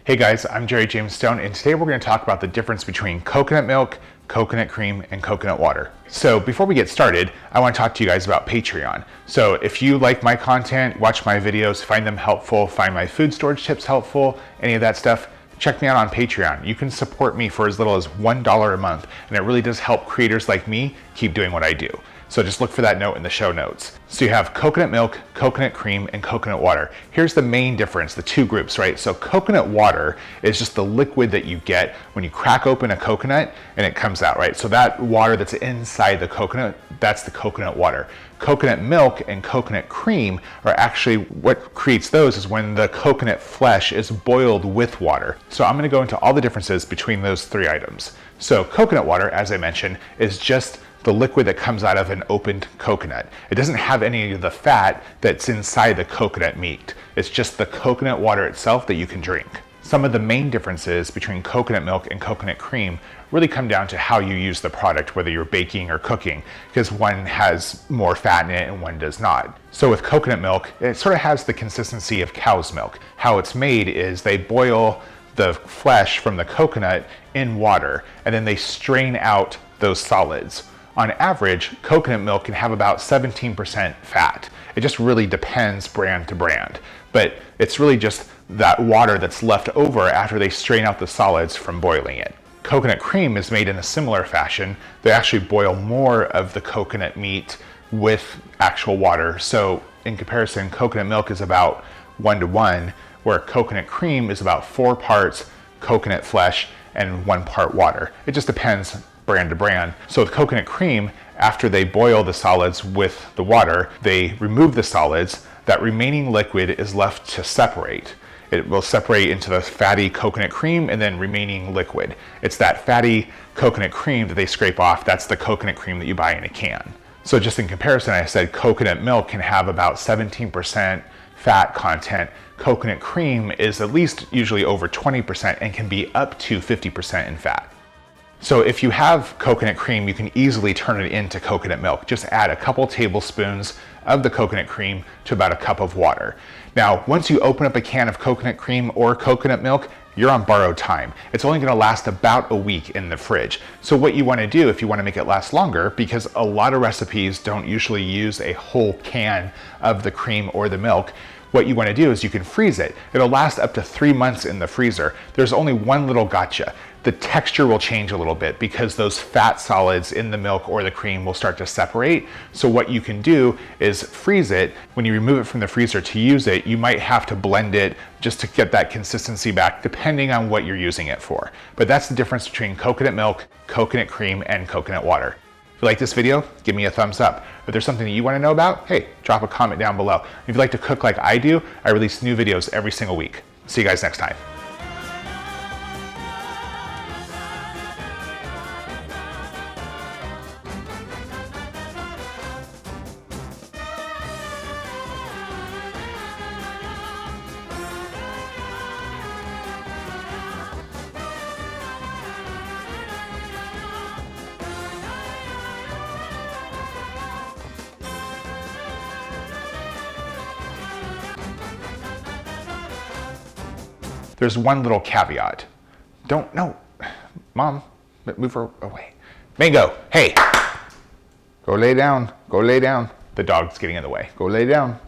Hey guys, I'm Jerry James Stone, and today we're going to talk about the difference between coconut milk, coconut cream, and coconut water. So before we get started, I want to talk to you guys about Patreon. So if you like my content, watch my videos, find them helpful, find my food storage tips helpful, any of that stuff, check me out on Patreon. You can support me for as little as $1 a month, and it really does help creators like me keep doing what I do. So just look for that note in the show notes. So you have coconut milk, coconut cream, and coconut water. Here's the main difference, the two groups, right? So coconut water is just the liquid that you get when you crack open a coconut and it comes out, right? So that water that's inside the coconut, that's the coconut water. Coconut milk and coconut cream are actually, what creates those is when the coconut flesh is boiled with water. So I'm gonna go into all the differences between those three items. So coconut water, as I mentioned, is just the liquid that comes out of an opened coconut. It doesn't have any of the fat that's inside the coconut meat. It's just the coconut water itself that you can drink. Some of the main differences between coconut milk and coconut cream really come down to how you use the product, whether you're baking or cooking, because one has more fat in it and one does not. So with coconut milk, it sort of has the consistency of cow's milk. How it's made is they boil the flesh from the coconut in water, and then they strain out those solids. On average, coconut milk can have about 17% fat. It just really depends brand to brand, but it's really just that water that's left over after they strain out the solids from boiling it. Coconut cream is made in a similar fashion. They actually boil more of the coconut meat with actual water. So in comparison, coconut milk is about 1-to-1, where coconut cream is about 4 parts coconut flesh and 1 part water. It just depends brand to brand. So with coconut cream, after they boil the solids with the water, they remove the solids. That remaining liquid is left to separate. It will separate into the fatty coconut cream and then remaining liquid. It's that fatty coconut cream that they scrape off. That's the coconut cream that you buy in a can. So just in comparison, I said coconut milk can have about 17% fat content. Coconut cream is at least usually over 20% and can be up to 50% in fat. So if you have coconut cream, you can easily turn it into coconut milk. Just add a couple tablespoons of the coconut cream to about a cup of water. Now, once you open up a can of coconut cream or coconut milk, you're on borrowed time. It's only gonna last about a week in the fridge. So what you wanna do if you wanna make it last longer, because a lot of recipes don't usually use a whole can of the cream or the milk, what you want to do is you can freeze it. It'll last up to 3 months in the freezer. There's only one little gotcha. The texture will change a little bit because those fat solids in the milk or the cream will start to separate. So what you can do is freeze it. When you remove it from the freezer to use it, you might have to blend it just to get that consistency back, depending on what you're using it for. But that's the difference between coconut milk, coconut cream, and coconut water. If you like this video, give me a thumbs up. If there's something that you want to know about, hey, drop a comment down below. If you like to cook like I do, I release new videos every single week. See you guys next time. There's one little caveat. No, Mom, move her away. Mango, hey, go lay down, go lay down. The dog's getting in the way. Go lay down.